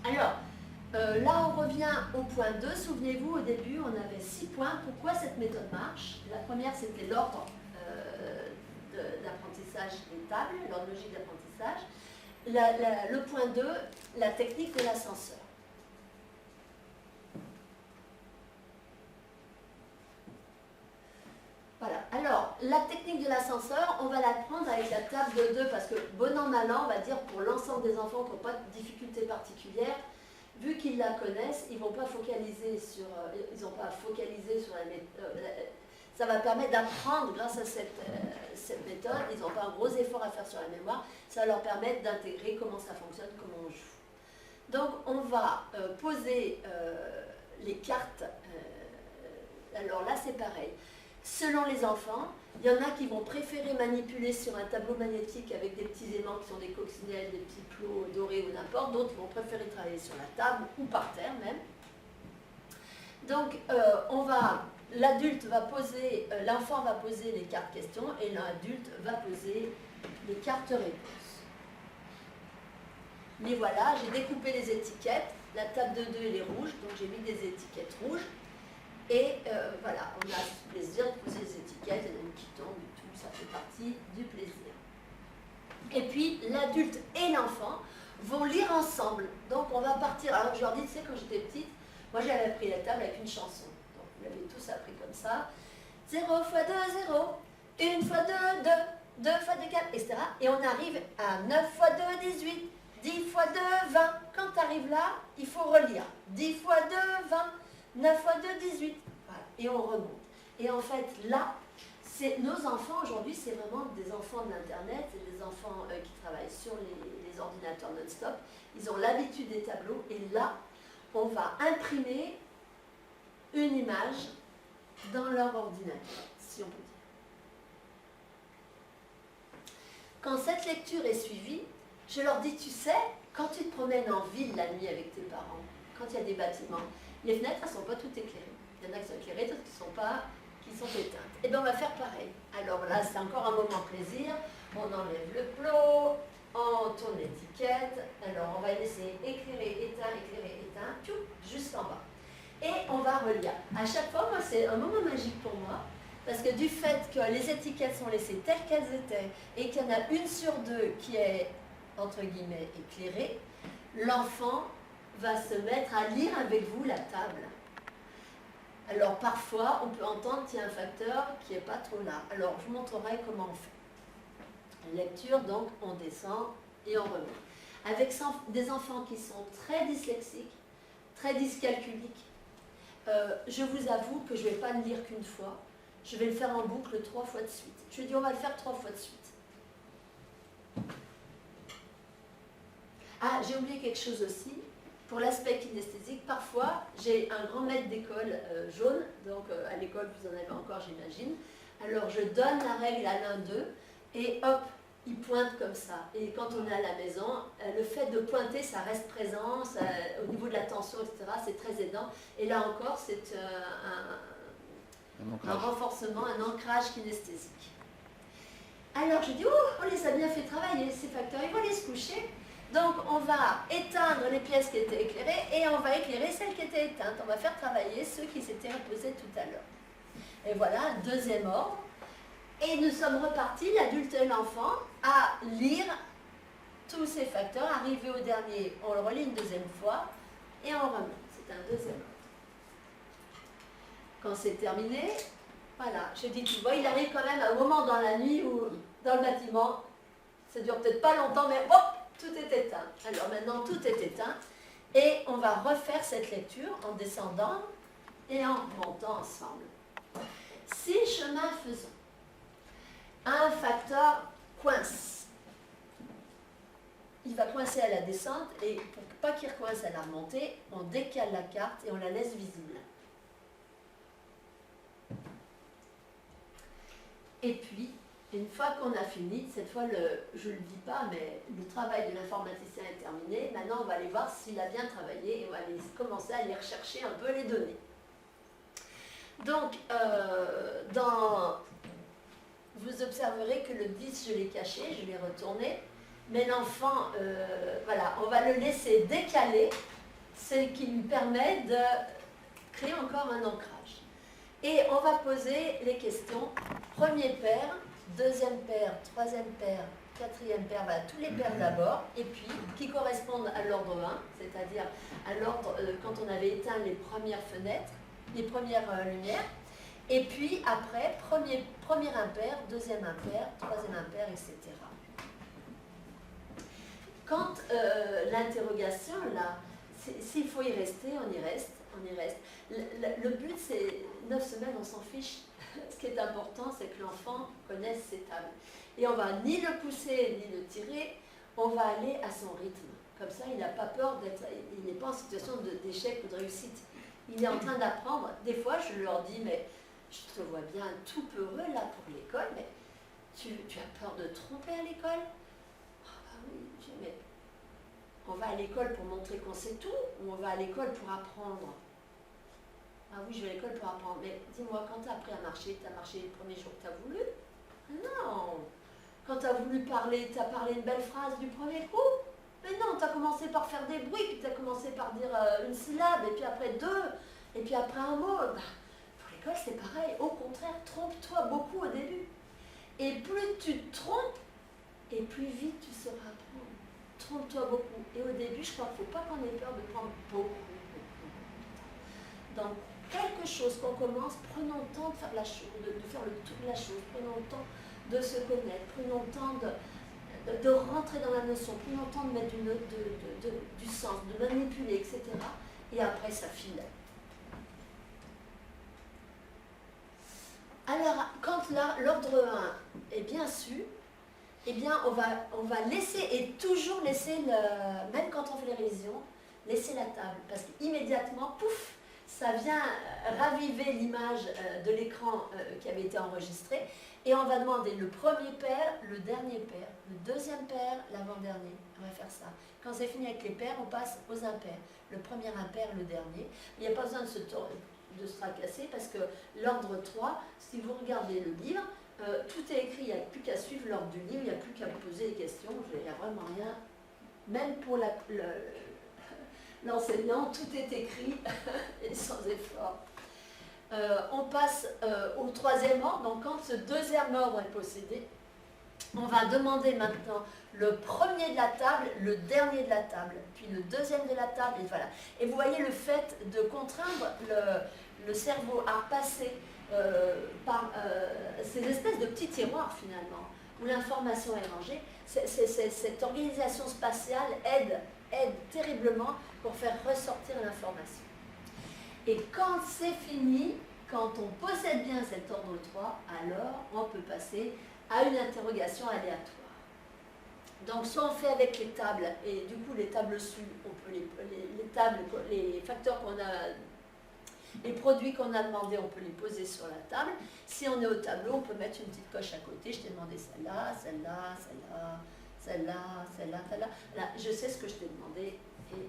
Alors, là, on revient au point 2. Souvenez-vous, au début, on avait 6 points. Pourquoi cette méthode marche? La première, c'était l'ordre d'apprentissage des tables, l'ordre logique d'apprentissage. Le point 2, la technique de l'ascenseur. Voilà. Alors, la technique de l'ascenseur, on va l'apprendre avec la table de 2, parce que bon an, mal an, on va dire pour l'ensemble des enfants qui n'ont pas de difficultés particulières, vu qu'ils la connaissent, ils n'ont pas focalisé sur la méthode. Ça va permettre d'apprendre grâce à cette méthode. Ils n'ont pas un gros effort à faire sur la mémoire. Ça va leur permettre d'intégrer comment ça fonctionne, comment on joue. Donc, on va poser les cartes. Alors là, c'est pareil. Selon les enfants, il y en a qui vont préférer manipuler sur un tableau magnétique avec des petits aimants qui sont des coccinelles, des petits plots dorés ou n'importe. D'autres vont préférer travailler sur la table ou par terre même. Donc, l'adulte va poser, l'enfant va poser les cartes questions et l'adulte va poser les cartes réponses. Mais voilà, j'ai découpé les étiquettes. La table de 2, elle est rouge, donc j'ai mis des étiquettes rouges. Et voilà, on a le plaisir de poser les étiquettes, il y en a une qui tombe et tout, ça fait partie du plaisir. Et puis, l'adulte et l'enfant vont lire ensemble. Donc, on va partir. Alors, je leur dis, tu sais, quand j'étais petite, moi, j'avais appris la table avec une chanson. Donc, vous l'avez tous appris comme ça. 0 fois 2, 0. 1 fois 2, 2. 2 fois 2, 4, etc. Et on arrive à 9 fois 2, 18. 10 fois 2, 20. Quand tu arrives là, il faut relire. 10 fois 2, 20. 9 fois 2, 18. Voilà. Et on remonte. Et en fait, là, nos enfants aujourd'hui, c'est vraiment des enfants de l'Internet, c'est des enfants qui travaillent sur les ordinateurs non-stop. Ils ont l'habitude des tableaux. Et là, on va imprimer une image dans leur ordinateur, si on peut dire. Quand cette lecture est suivie, je leur dis, tu sais, quand tu te promènes en ville la nuit avec tes parents, quand il y a des bâtiments, les fenêtres, elles ne sont pas toutes éclairées. Il y en a qui sont éclairées, d'autres qui sont éteintes. Et bien, on va faire pareil. Alors là, c'est encore un moment plaisir. On enlève le plot, on tourne l'étiquette. Alors, on va laisser éclairer, éteint, jusqu'en bas. Et on va relire. À chaque fois, moi, c'est un moment magique pour moi, parce que du fait que les étiquettes sont laissées telles qu'elles étaient, et qu'il y en a une sur deux qui est, entre guillemets, éclairée, l'enfant va se mettre à lire avec vous la table. Alors parfois, on peut entendre qu'il y a un facteur qui n'est pas trop là. Alors je vous montrerai comment on fait. Lecture, donc on descend et on remonte. Avec des enfants qui sont très dyslexiques, très dyscalculiques, je vous avoue que je ne vais pas le lire qu'une fois. Je vais le faire en boucle 3 fois de suite. Je dis on va le faire 3 fois de suite. Ah, j'ai oublié quelque chose aussi. Pour l'aspect kinesthésique, parfois, j'ai un grand maître d'école jaune, donc à l'école, vous en avez encore, j'imagine. Alors, je donne la règle à l'un d'eux, et hop, il pointe comme ça. Et quand on est à la maison, le fait de pointer, ça reste présent, au niveau de la tension, etc., c'est très aidant. Et là encore, c'est un renforcement, un ancrage kinesthésique. Alors, je dis, oh, on les a bien fait travailler, ces facteurs, ils vont aller se coucher. Donc, on va éteindre les pièces qui étaient éclairées et on va éclairer celles qui étaient éteintes. On va faire travailler ceux qui s'étaient reposés tout à l'heure. Et voilà, deuxième ordre. Et nous sommes repartis, l'adulte et l'enfant, à lire tous ces facteurs. Arrivé au dernier, on le relit une deuxième fois et on remonte. C'est un deuxième ordre. Quand c'est terminé, voilà, je dis, tu vois, il arrive quand même un moment dans la nuit où, dans le bâtiment, ça dure peut-être pas longtemps, mais hop, tout est éteint. Alors maintenant, tout est éteint. Et on va refaire cette lecture en descendant et en montant ensemble. Si chemin faisant, un facteur coince. Il va coincer à la descente et pour pas qu'il recoince à la remontée, on décale la carte et on la laisse visible. Et puis, une fois qu'on a fini, cette fois, je ne le dis pas, mais le travail de l'informaticien est terminé. Maintenant, on va aller voir s'il a bien travaillé et on va aller commencer à aller rechercher un peu les données. Donc, vous observerez que le 10, je l'ai caché, je l'ai retourné, mais l'enfant, voilà, on va le laisser décaler c'est qui lui permet de créer encore un ancrage. Et on va poser les questions, premier paire, deuxième paire, troisième paire, quatrième paire, voilà, tous les paires d'abord, et puis qui correspondent à l'ordre 1, c'est-à-dire à l'ordre quand on avait éteint les premières fenêtres, les premières lumières, et puis après, premier impair, deuxième impair, troisième impair, etc. Quand l'interrogation, là, s'il faut y rester, on y reste, on y reste. Le but, c'est 9 semaines, on s'en fiche. Ce qui est important, c'est que l'enfant connaisse ses tables. Et on va ni le pousser, ni le tirer, on va aller à son rythme. Comme ça, il n'a pas peur d'être, il n'est pas en situation d'échec ou de réussite. Il est en train d'apprendre. Des fois, je leur dis, mais je te vois bien tout peureux là pour l'école, mais tu as peur de te tromper à l'école? Ah oui, mais on va à l'école pour montrer qu'on sait tout, ou on va à l'école pour apprendre? Ah oui, je vais à l'école pour apprendre. Mais dis-moi, quand tu as appris à marcher, tu as marché les premiers jours que tu as voulu? Non. Quand tu as voulu parler, tu as parlé une belle phrase du premier coup? Mais non, tu as commencé par faire des bruits, puis tu as commencé par dire une syllabe, et puis après deux, et puis après un mot. Bah, pour l'école, c'est pareil. Au contraire, trompe-toi beaucoup au début. Et plus tu te trompes, et plus vite tu sauras apprendre. Trompe-toi beaucoup. Et au début, je crois qu'il ne faut pas qu'on ait peur de prendre beaucoup. Donc, quelque chose qu'on commence, prenons le temps de faire la chose, de faire le tour de la chose, prenons le temps de se connaître, prenons le temps de rentrer dans la notion, prenons le temps de mettre du sens, de manipuler, etc. Et après, ça file. Alors, quand l'ordre 1 est bien su, eh bien, on va laisser, et toujours laisser, même quand on fait les révisions, laisser la table. Parce qu'immédiatement, pouf, ça vient raviver l'image de l'écran qui avait été enregistré. Et on va demander le premier paire, le dernier paire, le deuxième paire, l'avant-dernier. On va faire ça. Quand c'est fini avec les paires, on passe aux impairs. Le premier impair, le dernier. Il n'y a pas besoin de se tracasser parce que l'ordre 3, si vous regardez le livre, tout est écrit, il n'y a plus qu'à suivre l'ordre du livre, il n'y a plus qu'à poser des questions, il n'y a vraiment rien. Même pour l'enseignant, tout est écrit et sans effort. On passe au troisième ordre, donc quand ce deuxième ordre est possédé, on va demander maintenant le premier de la table, le dernier de la table, puis le deuxième de la table, et voilà. Et vous voyez le fait de contraindre le cerveau à passer par ces espèces de petits tiroirs finalement, où l'information est rangée, cette organisation spatiale aide terriblement pour faire ressortir l'information. Et quand c'est fini, quand on possède bien cet ordre 3, alors on peut passer à une interrogation aléatoire. Donc soit on fait avec les tables, et du coup les tables su, on peut les facteurs qu'on a, les produits qu'on a demandés, on peut les poser sur la table. Si on est au tableau, on peut mettre une petite coche à côté, je t'ai demandé celle-là, celle-là, celle-là, celle-là, celle-là, celle-là. Là, je sais ce que je t'ai demandé et